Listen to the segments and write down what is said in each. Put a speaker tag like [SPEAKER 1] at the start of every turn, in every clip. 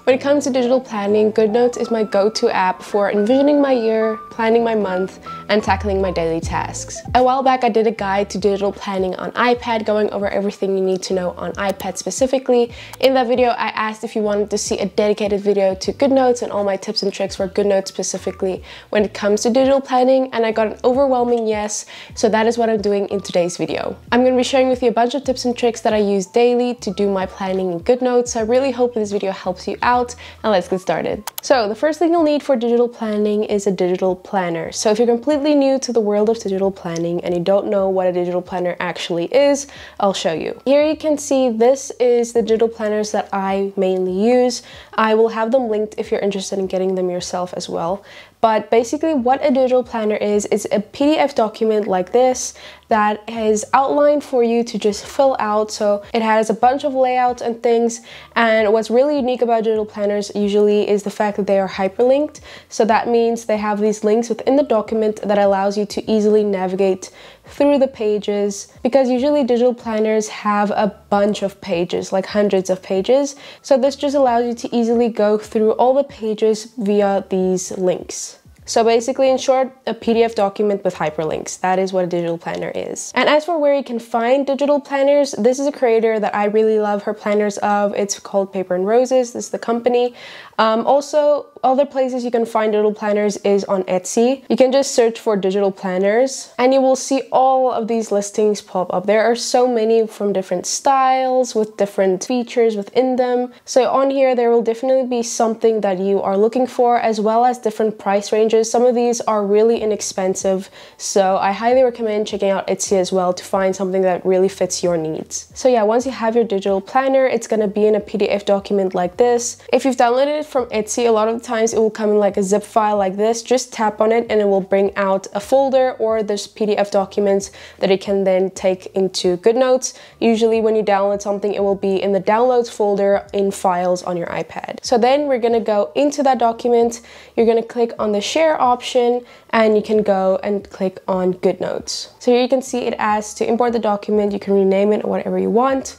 [SPEAKER 1] When it comes to digital planning, Goodnotes is my go-to app for envisioning my year, planning my month, and tackling my daily tasks. A while back, I did a guide to digital planning on iPad, going over everything you need to know on iPad specifically. In that video, I asked if you wanted to see a dedicated video to Goodnotes and all my tips and tricks for Goodnotes specifically when it comes to digital planning, and I got an overwhelming yes, so that is what I'm doing in today's video. I'm going to be sharing with you a bunch of tips and tricks that I use daily to do my planning in Goodnotes, so I really hope this video helps you out. And let's get started. So the first thing you'll need for digital planning is a digital planner. So if you're completely new to the world of digital planning and you don't know what a digital planner actually is, I'll show you. Here you can see this is the digital planners that I mainly use. I will have them linked if you're interested in getting them yourself as well. But basically what a digital planner is a PDF document like this that is outlined for you to just fill out. So it has a bunch of layouts and things. And what's really unique about digital planners usually is the fact that they are hyperlinked. So that means they have these links within the document that allows you to easily navigate through the pages, because usually digital planners have a bunch of pages, like hundreds of pages. So this just allows you to easily go through all the pages via these links. So basically, in short, a PDF document with hyperlinks. That is what a digital planner is. And as for where you can find digital planners, this is a creator that I really love her planners of. It's called Paper and Roses. This is the company. Also, other places you can find digital planners is on Etsy. You can just search for digital planners and you will see all of these listings pop up. There are so many from different styles with different features within them. So on here, there will definitely be something that you are looking for, as well as different price ranges. Some of these are really inexpensive, so I highly recommend checking out Etsy as well to find something that really fits your needs. So yeah, once you have your digital planner, it's going to be in a PDF document like this. If you've downloaded it from Etsy, a lot of the times it will come in like a zip file like this. Just tap on it and it will bring out a folder or this PDF documents that you can then take into Goodnotes. Usually when you download something, it will be in the downloads folder in files on your iPad. So then we're going to go into that document. You're going to click on the share option and you can go and click on Goodnotes. So here you can see it asks to import the document. You can rename it whatever you want,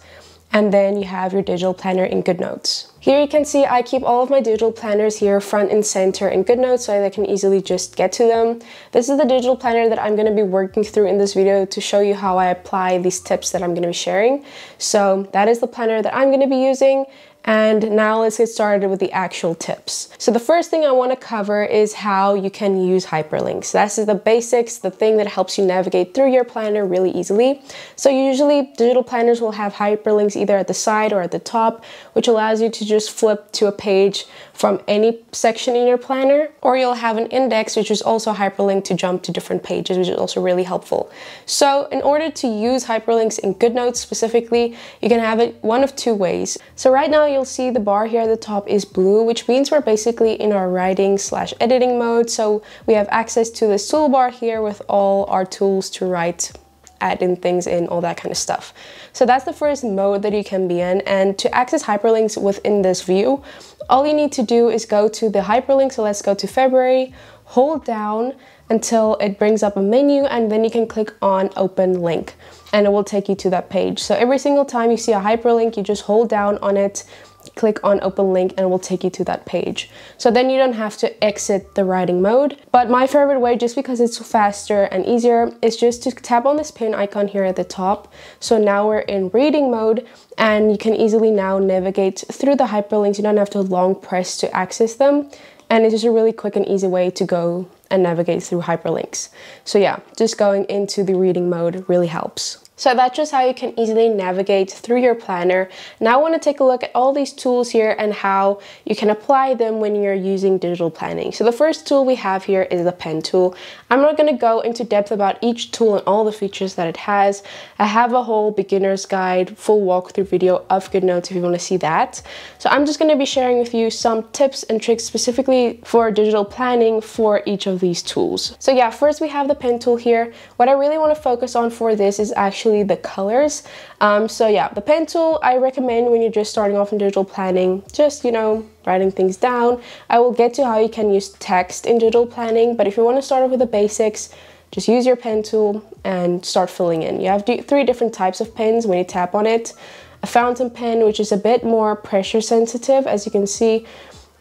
[SPEAKER 1] and then you have your digital planner in Goodnotes. Here you can see I keep all of my digital planners here front and center in Goodnotes so that I can easily just get to them. This is the digital planner that I'm going to be working through in this video to show you how I apply these tips that I'm going to be sharing. So that is the planner that I'm going to be using. And now let's get started with the actual tips. So the first thing I want to cover is how you can use hyperlinks. That's the basics, the thing that helps you navigate through your planner really easily. So usually digital planners will have hyperlinks either at the side or at the top, which allows you to just flip to a page from any section in your planner, or you'll have an index which is also hyperlinked to jump to different pages, which is also really helpful. So in order to use hyperlinks in Goodnotes specifically, you can have it one of two ways. So right now you'll see the bar here at the top is blue, which means we're basically in our writing/editing mode. So we have access to this toolbar here with all our tools to write, add in things in, all that kind of stuff. So that's the first mode that you can be in. And to access hyperlinks within this view, all you need to do is go to the hyperlink. So let's go to February, hold down until it brings up a menu, and then you can click on open link and it will take you to that page. So every single time you see a hyperlink, you just hold down on it, click on open link, and it will take you to that page. So then you don't have to exit the writing mode. But my favorite way, just because it's faster and easier, is just to tap on this pin icon here at the top. So now we're in reading mode and you can easily now navigate through the hyperlinks. You don't have to long press to access them. And it's just a really quick and easy way to go and navigate through hyperlinks. So yeah, just going into the reading mode really helps. So that's just how you can easily navigate through your planner. Now I want to take a look at all these tools here and how you can apply them when you're using digital planning. So the first tool we have here is the pen tool. I'm not going to go into depth about each tool and all the features that it has. I have a whole beginner's guide, full walkthrough video of Goodnotes if you want to see that. So I'm just going to be sharing with you some tips and tricks specifically for digital planning for each of these tools. So yeah, first we have the pen tool here. What I really want to focus on for this is actually the colors. So yeah, the pen tool I recommend when you're just starting off in digital planning, just, you know, writing things down. I will get to how you can use text in digital planning, but if you want to start off with the basics, just use your pen tool and start filling in. You have three different types of pens when you tap on it. a fountain pen, which is a bit more pressure sensitive, as you can see.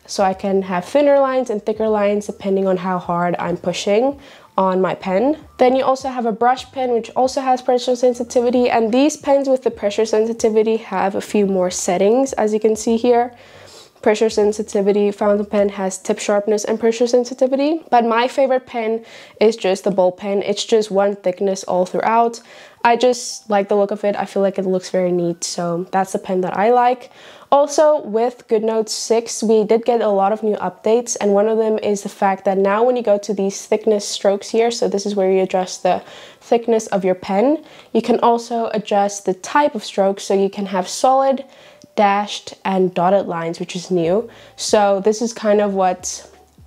[SPEAKER 1] So I can have thinner lines and thicker lines depending on how hard I'm pushing on my pen. Then you also have a brush pen, which also has pressure sensitivity, and these pens with the pressure sensitivity have a few more settings, as you can see here. Pressure sensitivity, fountain pen has tip sharpness and pressure sensitivity, but my favorite pen is just the ball pen. It's just one thickness all throughout. I just like the look of it. I feel like it looks very neat, so that's the pen that I like. Also, with Goodnotes 6, we did get a lot of new updates, and one of them is the fact that now when you go to these thickness strokes here, so this is where you adjust the thickness of your pen, you can also adjust the type of strokes, so you can have solid, dashed, and dotted lines, which is new. So this is kind of what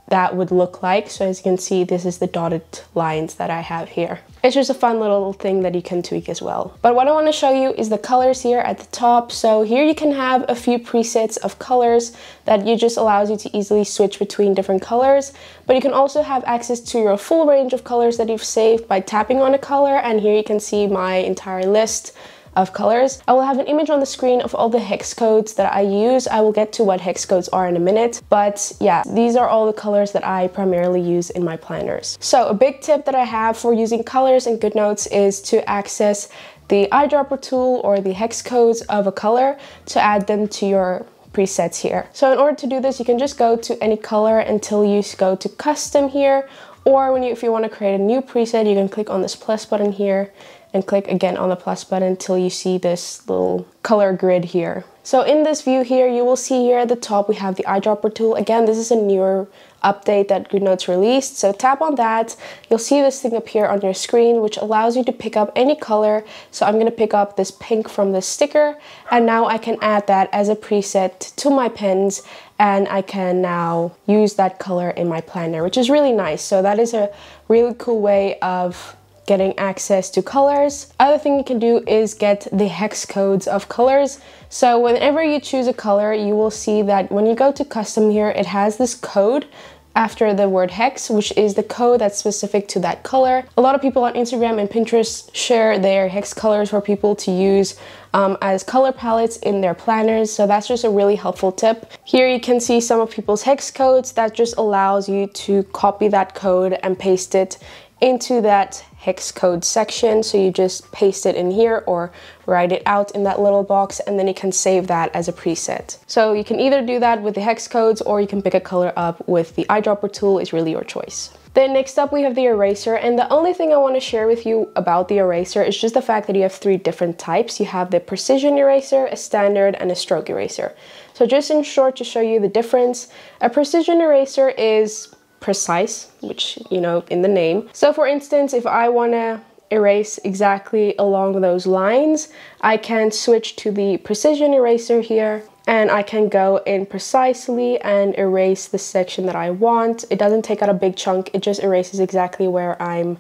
[SPEAKER 1] that would look like. So as you can see, this is the dotted lines that I have here. It's just a fun little thing that you can tweak as well. But what I want to show you is the colors here at the top. So here you can have a few presets of colors that you just allows you to easily switch between different colors. But you can also have access to your full range of colors that you've saved by tapping on a color. And here you can see my entire list of colors. I will have an image on the screen of all the hex codes that I use. I will get to what hex codes are in a minute, but yeah, these are all the colors that I primarily use in my planners. So a big tip that I have for using colors in Goodnotes is to access the eyedropper tool or the hex codes of a color to add them to your presets here. So in order to do this, you can just go to any color until you go to custom here, or if you want to create a new preset, you can click on this plus button here and click again on the plus button until you see this little color grid here. So in this view here, you will see here at the top, we have the eyedropper tool. Again, this is a newer update that Goodnotes released. So tap on that, you'll see this thing appear on your screen, which allows you to pick up any color. So I'm going to pick up this pink from this sticker, and now I can add that as a preset to my pens, and I can now use that color in my planner, which is really nice. So that is a really cool way of getting access to colors. Other thing you can do is get the hex codes of colors. So whenever you choose a color, you will see that when you go to custom here, it has this code after the word hex, which is the code that's specific to that color. A lot of people on Instagram and Pinterest share their hex colors for people to use as color palettes in their planners. So that's just a really helpful tip. Here you can see some of people's hex codes. That just allows you to copy that code and paste it into that hex code section. So you just paste it in here or write it out in that little box, and then you can save that as a preset. So you can either do that with the hex codes, or you can pick a color up with the eyedropper tool. It's really your choice. Then next up we have the eraser, and the only thing I want to share with you about the eraser is just the fact that you have three different types. You have the precision eraser, a standard, and a stroke eraser. So just in short, to show you the difference, a precision eraser is precise, which, you know, in the name. So for instance, if I want to erase exactly along those lines, I can switch to the precision eraser here, and I can go in precisely and erase the section that I want. It doesn't take out a big chunk, it just erases exactly where I'm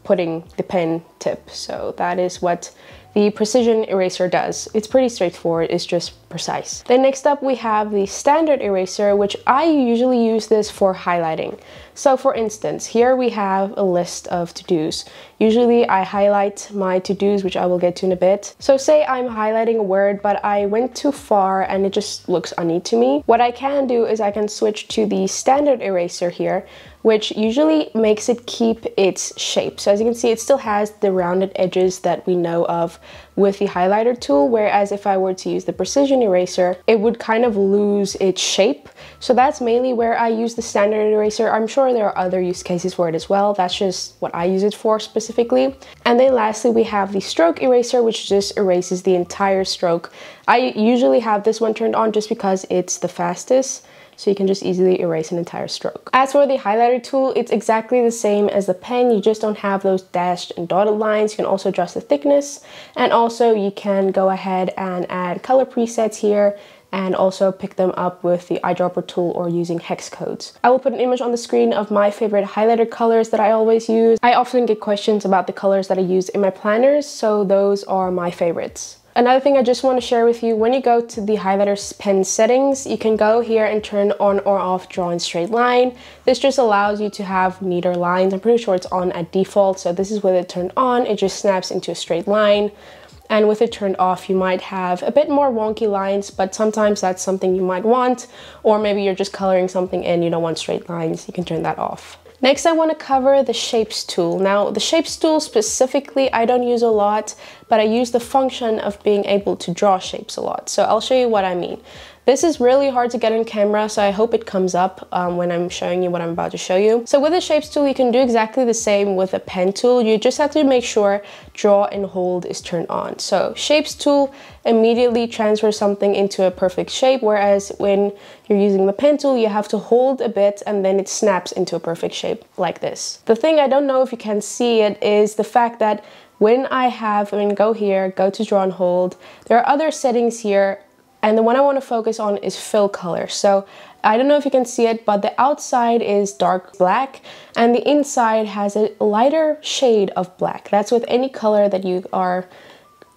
[SPEAKER 1] putting the pen tip. So that is what the precision eraser does. It's pretty straightforward, it's just precise. Then next up we have the standard eraser, which I usually use this for highlighting. So for instance, here we have a list of to-dos. Usually I highlight my to-dos, which I will get to in a bit. So say I'm highlighting a word, but I went too far and it just looks unneat to me. What I can do is I can switch to the standard eraser here, which usually makes it keep its shape. So as you can see, it still has the rounded edges that we know of with the highlighter tool, whereas if I were to use the precision eraser, it would kind of lose its shape. So that's mainly where I use the standard eraser. I'm sure there are other use cases for it as well. That's just what I use it for specifically. And then lastly, we have the stroke eraser, which just erases the entire stroke. I usually have this one turned on just because it's the fastest, so you can just easily erase an entire stroke. As for the highlighter tool, it's exactly the same as the pen. You just don't have those dashed and dotted lines. You can also adjust the thickness, and also you can go ahead and add color presets here and also pick them up with the eyedropper tool or using hex codes. I will put an image on the screen of my favorite highlighter colors that I always use. I often get questions about the colors that I use in my planners, so those are my favorites. Another thing I just want to share with you, when you go to the highlighter pen settings, you can go here and turn on or off draw in straight line. This just allows you to have neater lines. I'm pretty sure it's on at default, so this is with it turned on. It just snaps into a straight line. and with it turned off you might have a bit more wonky lines, but sometimes that's something you might want, or maybe you're just coloring something in, you don't want straight lines, you can turn that off. Next, I want to cover the Shapes tool. Now, the Shapes tool specifically, I don't use a lot, but I use the function of being able to draw shapes a lot. So I'll show you what I mean. This is really hard to get on camera, so I hope it comes up when I'm showing you what I'm about to show you. So with the Shapes tool, you can do exactly the same with a pen tool. You just have to make sure draw and hold is turned on. So Shapes tool immediately transfers something into a perfect shape, whereas when you're using the pen tool, you have to hold a bit and then it snaps into a perfect shape like this. The thing I don't know if you can see it is the fact that when go here, go to draw and hold, there are other settings here. And the one I want to focus on is fill color. So I don't know if you can see it, but the outside is dark black and the inside has a lighter shade of black. That's with any color that you are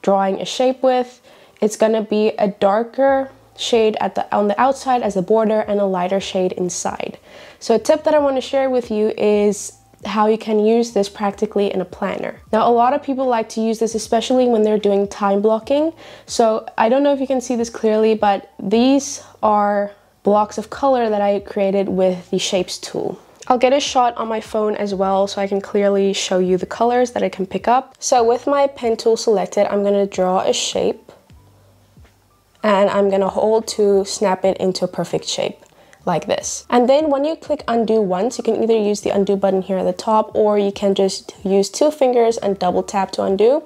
[SPEAKER 1] drawing a shape with. It's gonna be a darker shade on the outside as a border and a lighter shade inside. So a tip that I want to share with you is how you can use this practically in a planner. Now, a lot of people like to use this, especially when they're doing time blocking. So I don't know if you can see this clearly, but these are blocks of color that I created with the Shapes tool. I'll get a shot on my phone as well so I can clearly show you the colors that I can pick up. So with my pen tool selected, I'm going to draw a shape and I'm going to hold to snap it into a perfect shape. Like this. And then when you click undo once, you can either use the undo button here at the top, or you can just use 2 fingers and double tap to undo.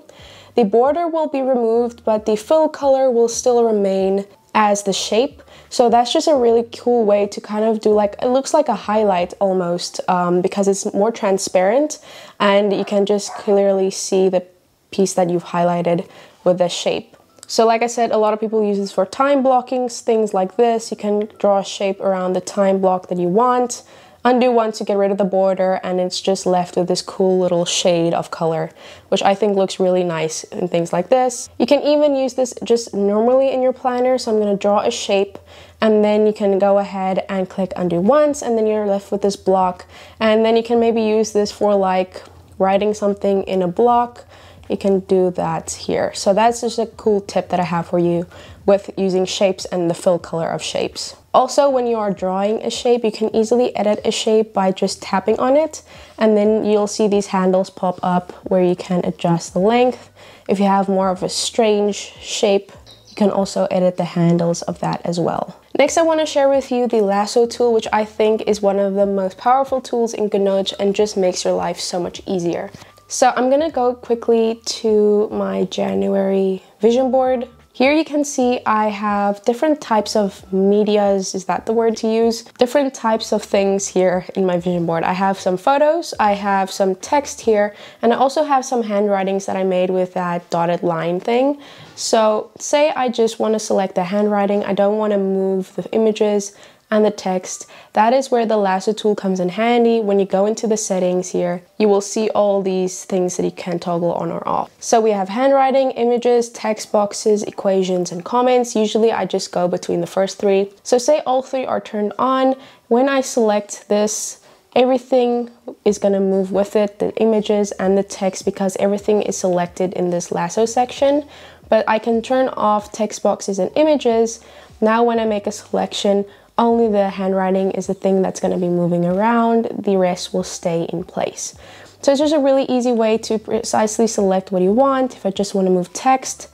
[SPEAKER 1] The border will be removed, but the fill color will still remain as the shape. So that's just a really cool way to kind of do, like, it looks like a highlight almost, because it's more transparent and you can just clearly see the piece that you've highlighted with the shape. So like I said, a lot of people use this for time blocking, things like this. You can draw a shape around the time block that you want, undo once to get rid of the border, and it's just left with this cool little shade of color, which I think looks really nice in things like this. You can even use this just normally in your planner. So I'm going to draw a shape and then you can go ahead and click undo once, and then you're left with this block. And then you can maybe use this for like writing something in a block. You can do that here. So that's just a cool tip that I have for you with using shapes and the fill color of shapes. Also, when you are drawing a shape, you can easily edit a shape by just tapping on it, and then you'll see these handles pop up where you can adjust the length. If you have more of a strange shape, you can also edit the handles of that as well. Next, I want to share with you the lasso tool, which I think is one of the most powerful tools in Goodnotes and just makes your life so much easier. So I'm gonna go quickly to my January vision board. Here you can see I have different types of medias, is that the word to use? Different types of things here in my vision board. I have some photos, I have some text here, and I also have some handwritings that I made with that dotted line thing. So say I just want to select the handwriting, I don't want to move the images and the text. That is where the lasso tool comes in handy. When you go into the settings here, you will see all these things that you can toggle on or off. So we have handwriting, images, text boxes, equations, and comments. Usually I just go between the first 3. So say all 3 are turned on. When I select this, everything is going to move with it, the images and the text, because everything is selected in this lasso section. But I can turn off text boxes and images. Now when I make a selection, only the handwriting is the thing that's going to be moving around. The rest will stay in place. So it's just a really easy way to precisely select what you want. If I just want to move text,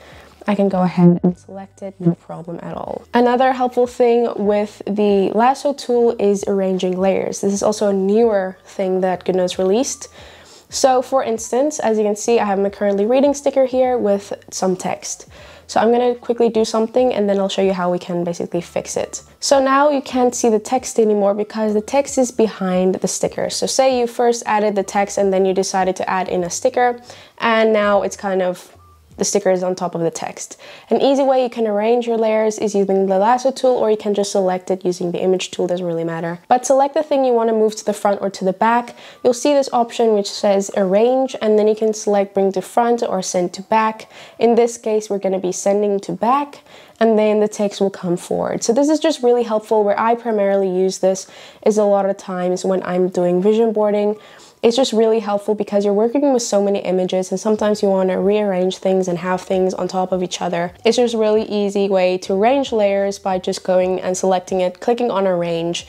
[SPEAKER 1] I can go ahead and select it, no problem at all. Another helpful thing with the lasso tool is arranging layers. This is also a newer thing that Goodnotes released. So for instance, as you can see, I have my currently reading sticker here with some text. So I'm going to quickly do something and then I'll show you how we can basically fix it. So now you can't see the text anymore because the text is behind the sticker. So say you first added the text and then you decided to add in a sticker, and now it's kind of the sticker is on top of the text. An easy way you can arrange your layers is using the lasso tool, or you can just select it using the image tool, doesn't really matter. But select the thing you want to move to the front or to the back. You'll see this option which says arrange, and then you can select bring to front or send to back. In this case, we're going to be sending to back, and then the text will come forward. So this is just really helpful. Where I primarily use this is a lot of times when I'm doing vision boarding. It's just really helpful because you're working with so many images and sometimes you want to rearrange things and have things on top of each other. It's just a really easy way to arrange layers by just going and selecting it, clicking on arrange,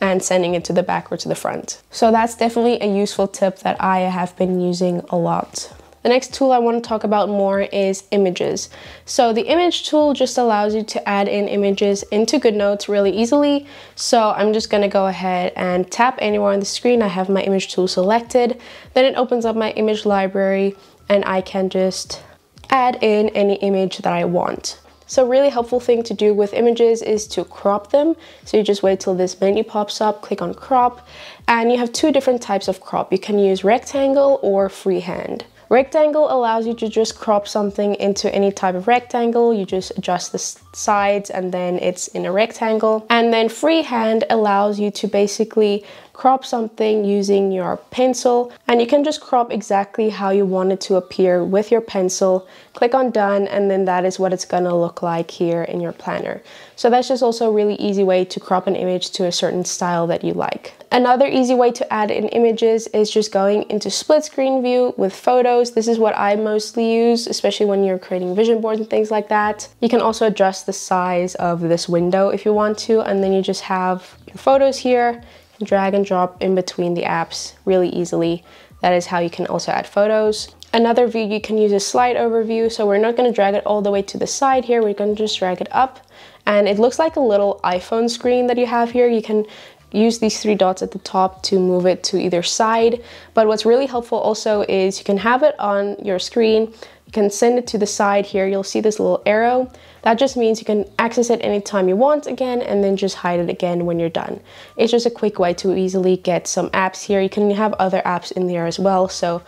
[SPEAKER 1] and sending it to the back or to the front. So that's definitely a useful tip that I have been using a lot. The next tool I want to talk about more is images. So the image tool just allows you to add in images into Goodnotes really easily. So I'm just going to go ahead and tap anywhere on the screen. I have my image tool selected. Then it opens up my image library and I can just add in any image that I want. So a really helpful thing to do with images is to crop them. So you just wait till this menu pops up, click on crop, and you have two different types of crop. You can use rectangle or freehand. Rectangle allows you to just crop something into any type of rectangle. You just adjust the sides and then it's in a rectangle. And then freehand allows you to basically crop something using your pencil, and you can just crop exactly how you want it to appear with your pencil. Click on done, and then that is what it's gonna look like here in your planner. So that's just also a really easy way to crop an image to a certain style that you like. Another easy way to add in images is just going into split screen view with photos. This is what I mostly use, especially when you're creating vision boards and things like that. You can also adjust the size of this window if you want to, and then you just have your photos here. Drag and drop in between the apps really easily. That is how you can also add photos. Another view you can use is slide overview. So we're not going to drag it all the way to the side here. We're going to just drag it up, and it looks like a little iPhone screen that you have here. You can use these three dots at the top to move it to either side. But what's really helpful also is you can have it on your screen. You can send it to the side here. You'll see this little arrow. That just means you can access it anytime you want again, and then just hide it again when you're done. It's just a quick way to easily get some apps here. You can have other apps in there as well. So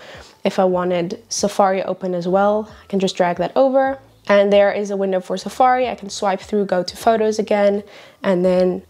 [SPEAKER 1] if I wanted Safari open as well, I can just drag that over. And there is a window for Safari. I can swipe through, go to photos again, and then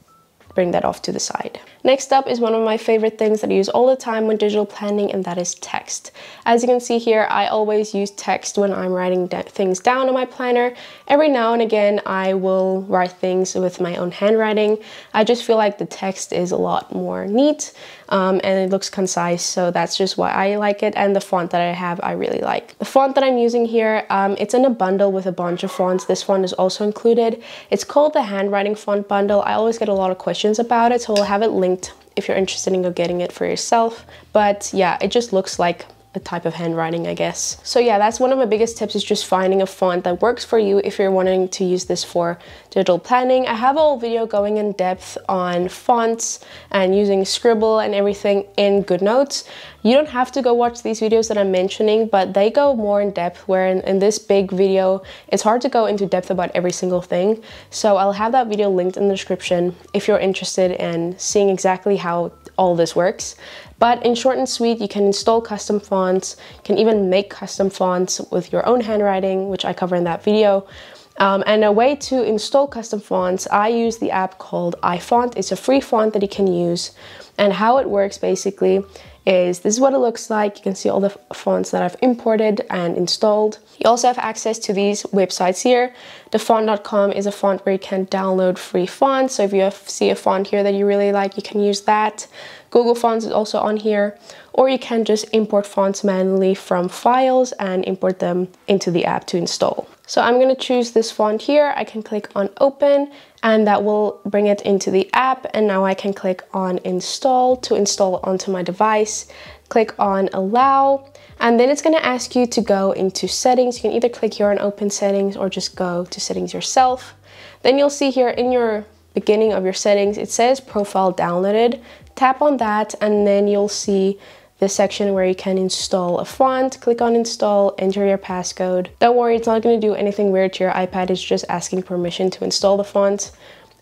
[SPEAKER 1] bring that off to the side. Next up is one of my favorite things that I use all the time when digital planning, and that is text. As you can see here, I always use text when I'm writing things down in my planner. Every now and again, I will write things with my own handwriting. I just feel like the text is a lot more neat and it looks concise, so that's just why I like it. And the font that I have, I really like. The font that I'm using here, it's in a bundle with a bunch of fonts. This font is also included. It's called the handwriting font bundle. I always get a lot of questions about it, so I'll have it linked if you're interested in getting it for yourself. But yeah, it just looks like a type of handwriting, I guess. So yeah, that's one of my biggest tips, is just finding a font that works for you if you're wanting to use this for digital planning. I have a whole video going in depth on fonts and using Scribble and everything in Goodnotes. You don't have to go watch these videos that I'm mentioning, but they go more in depth, where in this big video, it's hard to go into depth about every single thing. So I'll have that video linked in the description if you're interested in seeing exactly how all this works. But in short and sweet, you can install custom fonts. You can even make custom fonts with your own handwriting, which I cover in that video. And a way to install custom fonts, I use the app called iFont. It's a free font that you can use. And how it works basically is this is what it looks like. You can see all the fonts that I've imported and installed. You also have access to these websites here. Thefont.com is a font where you can download free fonts. So if you see a font here that you really like, you can use that. Google Fonts is also on here. Or you can just import fonts manually from files and import them into the app to install. So I'm going to choose this font here. I can click on open and that will bring it into the app. And now I can click on install to install it onto my device. Click on allow, and then it's going to ask you to go into settings. You can either click here on open settings or just go to settings yourself. Then you'll see here in your beginning of your settings, it says profile downloaded. Tap on that and then you'll see this section where you can install a font. Click on install, enter your passcode. Don't worry, it's not going to do anything weird to your iPad. It's just asking permission to install the font,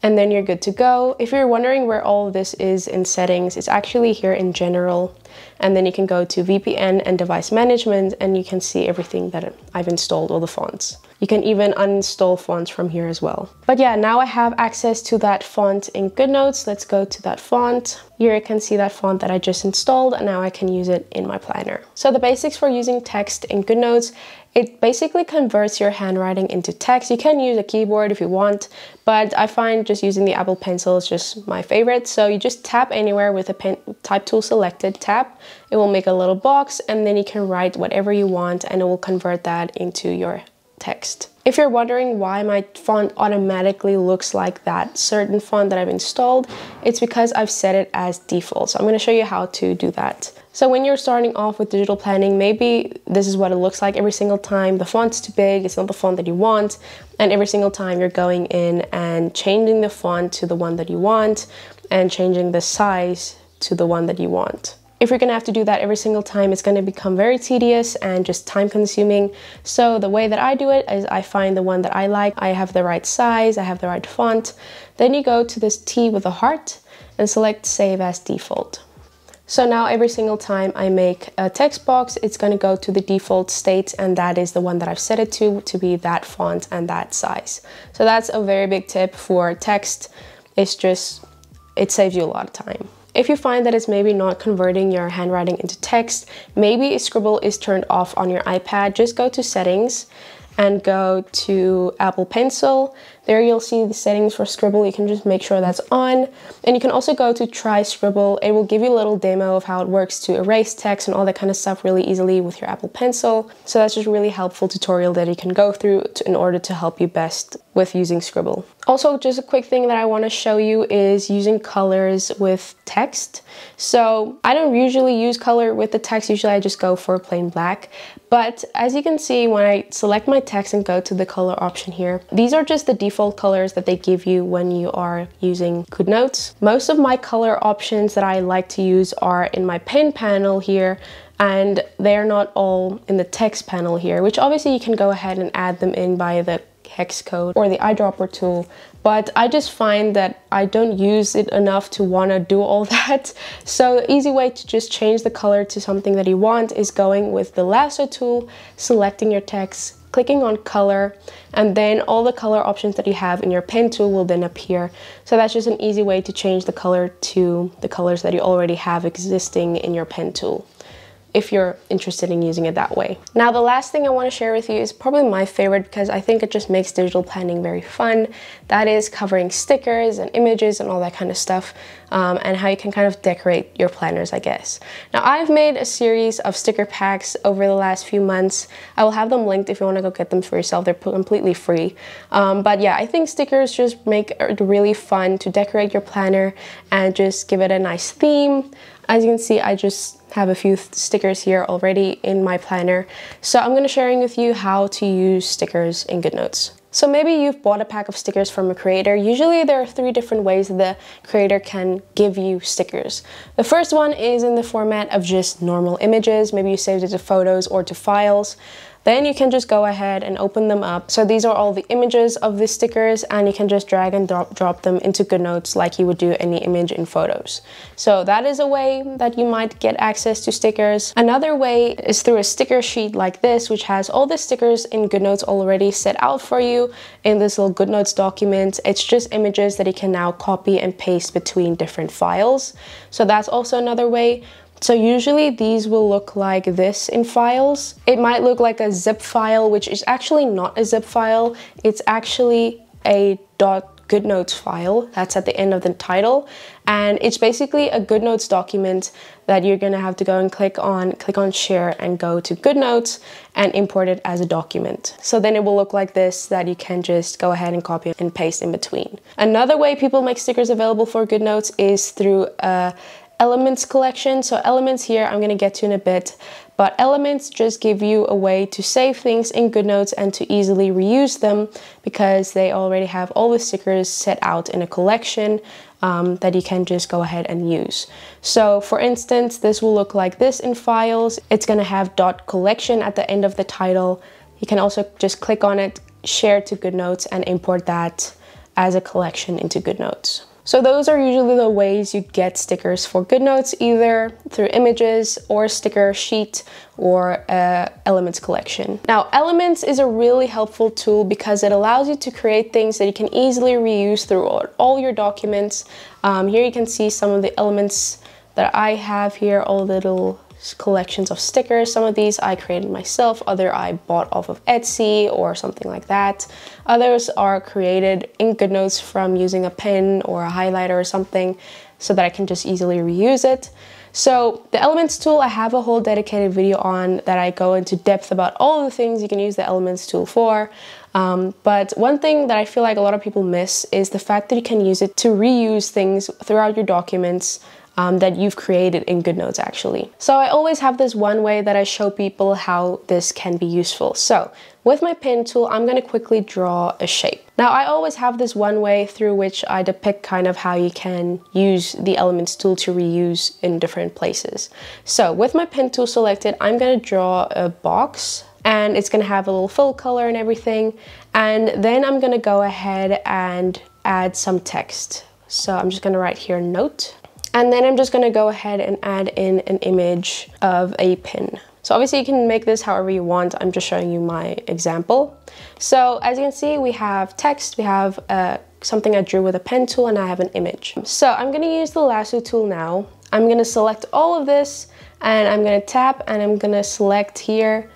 [SPEAKER 1] and then you're good to go. If you're wondering where all of this is in settings, it's actually here in general, and then you can go to VPN and device management and you can see everything that I've installed, all the fonts. You can even uninstall fonts from here as well. But yeah, now I have access to that font in Goodnotes. Let's go to that font. Here you can see that font that I just installed, and now I can use it in my planner. So the basics for using text in Goodnotes: it basically converts your handwriting into text. You can use a keyboard if you want, but I find just using the Apple Pencil is just my favorite. So you just tap anywhere with a pen type tool selected, tap, app, it will make a little box and then you can write whatever you want and it will convert that into your text. If you're wondering why my font automatically looks like that certain font that I've installed, it's because I've set it as default. So I'm going to show you how to do that. So when you're starting off with digital planning, maybe this is what it looks like every single time. The font's too big, it's not the font that you want, and every single time you're going in and changing the font to the one that you want and changing the size to the one that you want. If you're gonna have to do that every single time, it's gonna become very tedious and just time consuming. So the way that I do it is I find the one that I like, I have the right size, I have the right font. Then you go to this T with a heart and select Save as Default. So now every single time I make a text box, it's gonna go to the default state, and that is the one that I've set it to be that font and that size. So that's a very big tip for text. It saves you a lot of time. If you find that it's maybe not converting your handwriting into text, maybe Scribble is turned off on your iPad, just go to Settings and go to Apple Pencil. There you'll see the settings for Scribble. You can just make sure that's on. And you can also go to Try Scribble. It will give you a little demo of how it works to erase text and all that kind of stuff really easily with your Apple Pencil. So that's just a really helpful tutorial that you can go through in order to help you best with using Scribble. Also, just a quick thing that I want to show you is using colors with text. So I don't usually use color with the text. Usually I just go for plain black. But as you can see, when I select my text and go to the color option here, these are just the default colors that they give you when you are using Goodnotes. Most of my color options that I like to use are in my pen panel here, and they're not all in the text panel here, which obviously you can go ahead and add them in by the hex code or the eyedropper tool. But I just find that I don't use it enough to want to do all that. So the easy way to just change the color to something that you want is going with the lasso tool, selecting your text, clicking on color, and then all the color options that you have in your pen tool will then appear. So that's just an easy way to change the color to the colors that you already have existing in your pen tool, if you're interested in using it that way. Now, the last thing I want to share with you is probably my favorite because I think it just makes digital planning very fun. That is covering stickers and images and all that kind of stuff, and how you can kind of decorate your planners, I guess. Now, I've made a series of sticker packs over the last few months. I will have them linked if you want to go get them for yourself. They're completely free. But yeah, I think stickers just make it really fun to decorate your planner and just give it a nice theme. As you can see, I just have a few stickers here already in my planner. So I'm going to sharing with you how to use stickers in Goodnotes. So maybe you've bought a pack of stickers from a creator. Usually there are 3 different ways the creator can give you stickers. The first one is in the format of just normal images. Maybe you saved it to photos or to files. Then you can just go ahead and open them up. So these are all the images of the stickers, and you can just drag and drop them into Goodnotes like you would do any image in Photos. So that is a way that you might get access to stickers. Another way is through a sticker sheet like this, which has all the stickers in Goodnotes already set out for you in this little Goodnotes document. It's just images that you can now copy and paste between different files. So that's also another way. So usually these will look like this in files. It might look like a zip file, which is actually not a zip file. It's actually a .goodnotes file that's at the end of the title. And it's basically a Goodnotes document that you're gonna have to go and click on share and go to Goodnotes and import it as a document. So then it will look like this, that you can just go ahead and copy and paste in between. Another way people make stickers available for Goodnotes is through a Elements collection. So Elements here I'm going to get to in a bit, but Elements just give you a way to save things in Goodnotes and to easily reuse them because they already have all the stickers set out in a collection that you can just go ahead and use. So for instance, this will look like this in files. It's going to have .collection at the end of the title. You can also just click on it, share to Goodnotes, and import that as a collection into Goodnotes. So those are usually the ways you get stickers for Goodnotes, either through images or sticker sheet or Elements collection. Now, Elements is a really helpful tool because it allows you to create things that you can easily reuse throughout all your documents. Here you can see some of the elements that I have here, all the little collections of stickers. Some of these I created myself, other I bought off of Etsy or something like that. Others are created in Goodnotes from using a pen or a highlighter or something so that I can just easily reuse it. So the Elements tool, I have a whole dedicated video on that I go into depth about all the things you can use the Elements tool for. But one thing that I feel like a lot of people miss is the fact that you can use it to reuse things throughout your documents that you've created in Goodnotes actually. So I always have this one way that I show people how this can be useful. So with my pen tool, I'm going to quickly draw a shape. Now I always have this one way through which I depict kind of how you can use the Elements tool to reuse in different places. So with my pen tool selected, I'm going to draw a box, and it's going to have a little fill color and everything. And then I'm going to go ahead and add some text. So I'm just going to write here note. And then I'm just going to go ahead and add in an image of a pin. So obviously you can make this however you want. I'm just showing you my example. So as you can see, we have text, we have something I drew with a pen tool, and I have an image. So I'm going to use the lasso tool now. I'm going to select all of this, and I'm going to tap, and I'm going to select here,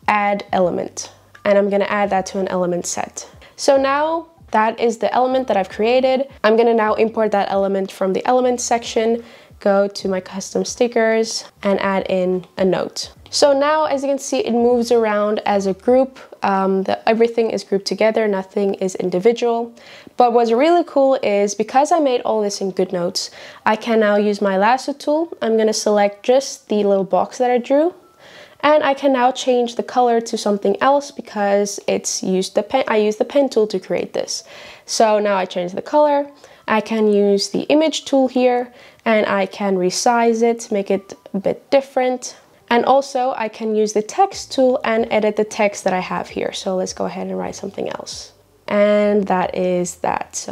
[SPEAKER 1] add element. And I'm going to add that to an element set. So now that is the element that I've created. I'm going to now import that element from the elements section, go to my custom stickers, and add in a note. So now, as you can see, it moves around as a group. Everything is grouped together, nothing is individual. But what's really cool is because I made all this in Goodnotes, I can now use my lasso tool. I'm going to select just the little box that I drew. And I can now change the color to something else because I used the pen tool to create this. So now I change the color. I can use the image tool here, and I can resize it, make it a bit different. And also I can use the text tool and edit the text that I have here. So let's go ahead and write something else. And that is that.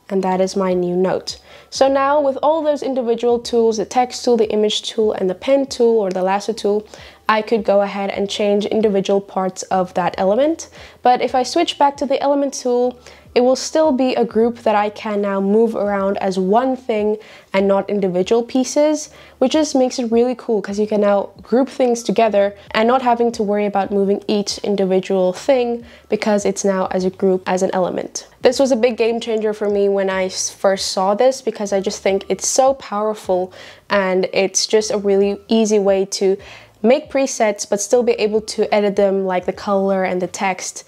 [SPEAKER 1] And that is my new note. So now with all those individual tools, the text tool, the image tool, and the pen tool or the lasso tool, I could go ahead and change individual parts of that element. But if I switch back to the element tool, it will still be a group that I can now move around as one thing and not individual pieces, which just makes it really cool because you can now group things together and not having to worry about moving each individual thing because it's now as a group, as an element. This was a big game changer for me when I first saw this because I just think it's so powerful, and it's just a really easy way to make presets but still be able to edit them, like the color and the text,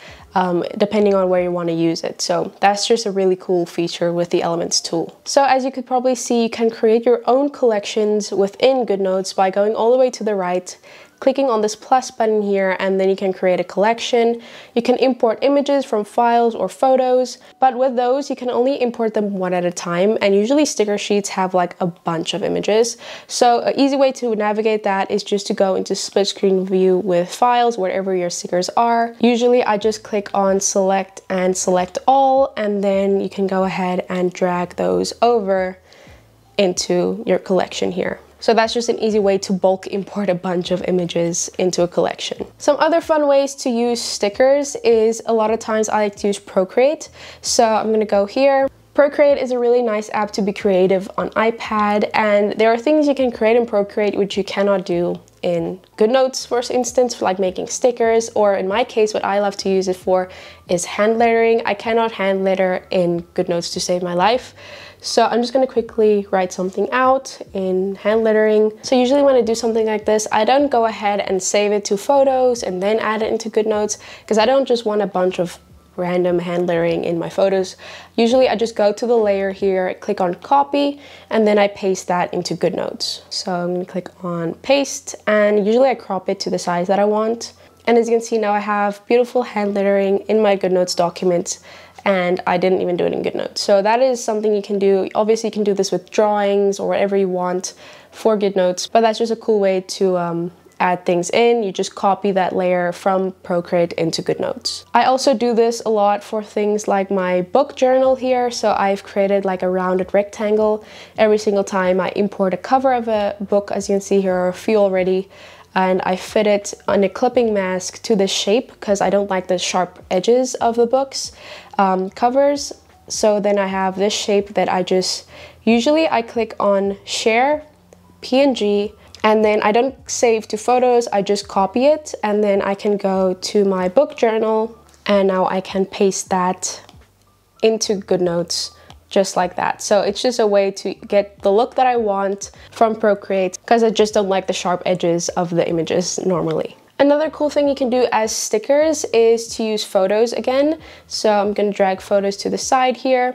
[SPEAKER 1] depending on where you want to use it. So that's just a really cool feature with the Elements tool. So as you could probably see, you can create your own collections within Goodnotes by going all the way to the right, clicking on this plus button here, and then you can create a collection. You can import images from files or photos, but with those you can only import them one at a time, and usually sticker sheets have like a bunch of images. So an easy way to navigate that is just to go into split screen view with files wherever your stickers are. Usually I just click on select and select all, and then you can go ahead and drag those over into your collection here. So that's just an easy way to bulk import a bunch of images into a collection. Some other fun ways to use stickers is a lot of times I like to use Procreate. So I'm gonna go here. Procreate is a really nice app to be creative on iPad, and there are things you can create in Procreate which you cannot do in Goodnotes, for instance, like making stickers, or in my case, what I love to use it for is hand lettering. I cannot hand letter in Goodnotes to save my life. So I'm just gonna quickly write something out in hand lettering. So usually when I do something like this, I don't go ahead and save it to photos and then add it into Goodnotes, because I don't just want a bunch of random hand lettering in my photos. Usually I just go to the layer here, click on copy, and then I paste that into Goodnotes. So I'm gonna click on paste, and usually I crop it to the size that I want. And as you can see now, I have beautiful hand lettering in my Goodnotes documents, and I didn't even do it in Goodnotes. So that is something you can do. Obviously you can do this with drawings or whatever you want for Goodnotes, but that's just a cool way to add things in. You just copy that layer from Procreate into Goodnotes. I also do this a lot for things like my book journal here. So I've created like a rounded rectangle. Every single time I import a cover of a book, as you can see here, or a few already, and I fit it on a clipping mask to this shape because I don't like the sharp edges of the books covers. So then I have this shape that usually I click on share, PNG, and then I don't save to photos, I just copy it, and then I can go to my book journal, and now I can paste that into Goodnotes just like that. So it's just a way to get the look that I want from Procreate, because I just don't like the sharp edges of the images normally. Another cool thing you can do as stickers is to use photos again. So I'm going to drag photos to the side here,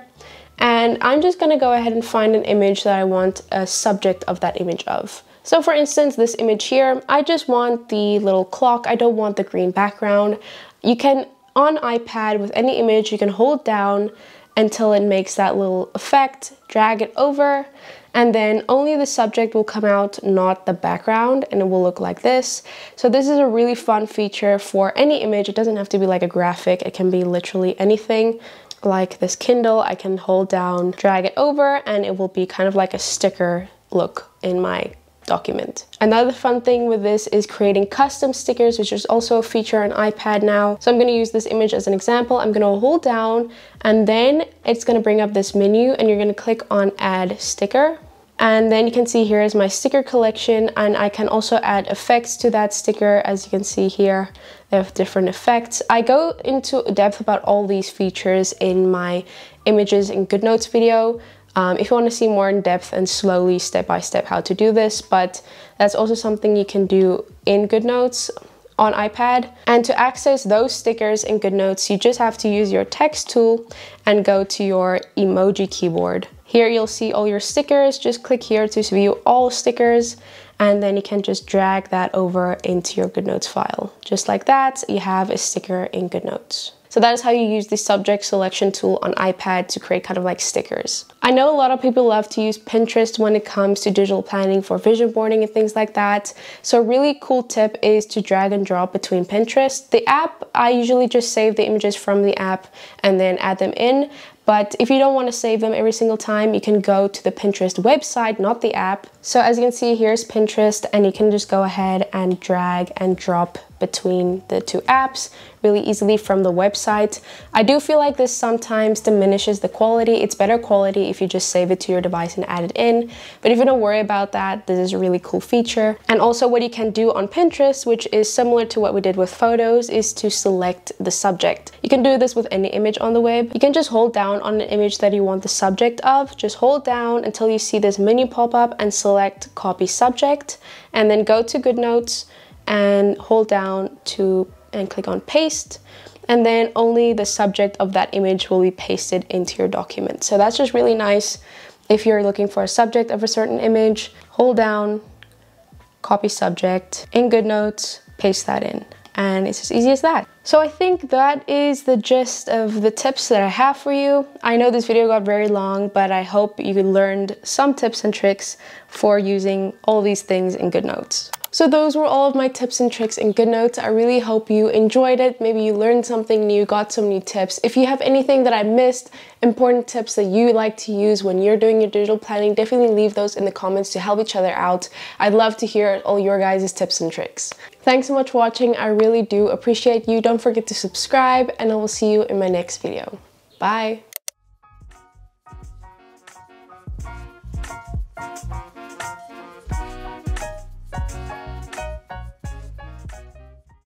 [SPEAKER 1] and I'm just going to go ahead and find an image that I want a subject of that image of. So for instance, this image here, I just want the little clock. I don't want the green background. You can, on iPad with any image, you can hold down until it makes that little effect, drag it over, and then only the subject will come out, not the background, and it will look like this. So this is a really fun feature for any image. It doesn't have to be like a graphic. It can be literally anything. Like this Kindle, I can hold down, drag it over, and it will be kind of like a sticker look in my document. Another fun thing with this is creating custom stickers, which is also a feature on iPad now. So I'm going to use this image as an example. I'm going to hold down, and then it's going to bring up this menu, and you're going to click on add sticker. And then you can see here is my sticker collection, and I can also add effects to that sticker. As you can see here, they have different effects. I go into depth about all these features in my images in Goodnotes video. If you want to see more in depth and slowly step by step how to do this, but that's also something you can do in Goodnotes on iPad. And to access those stickers in Goodnotes, you just have to use your text tool and go to your emoji keyboard. Here you'll see all your stickers. Just click here to view all stickers, and then you can just drag that over into your Goodnotes file. Just like that, you have a sticker in Goodnotes. So that is how you use the subject selection tool on iPad to create kind of like stickers. I know a lot of people love to use Pinterest when it comes to digital planning for vision boarding and things like that. So a really cool tip is to drag and drop between Pinterest. The app, I usually just save the images from the app and then add them in. But if you don't want to save them every single time, you can go to the Pinterest website, not the app. So as you can see, here's Pinterest, and you can just go ahead and drag and drop between the two apps really easily from the website. I do feel like this sometimes diminishes the quality. It's better quality if you just save it to your device and add it in. But if you don't worry about that, this is a really cool feature. And also what you can do on Pinterest, which is similar to what we did with photos, is to select the subject. You can do this with any image on the web. You can just hold down on an image that you want the subject of. Just hold down until you see this menu pop up and select copy subject, and then go to Goodnotes and hold down and click on paste, and then only the subject of that image will be pasted into your document. So that's just really nice. If you're looking for a subject of a certain image, hold down, copy subject in Goodnotes, paste that in, and it's as easy as that. So I think that is the gist of the tips that I have for you. I know this video got very long, but I hope you learned some tips and tricks for using all these things in Goodnotes. So those were all of my tips and tricks in Goodnotes. I really hope you enjoyed it. Maybe you learned something new, got some new tips. If you have anything that I missed, important tips that you like to use when you're doing your digital planning, definitely leave those in the comments to help each other out. I'd love to hear all your guys' tips and tricks. Thanks so much for watching. I really do appreciate you. Don't forget to subscribe, and I will see you in my next video. Bye!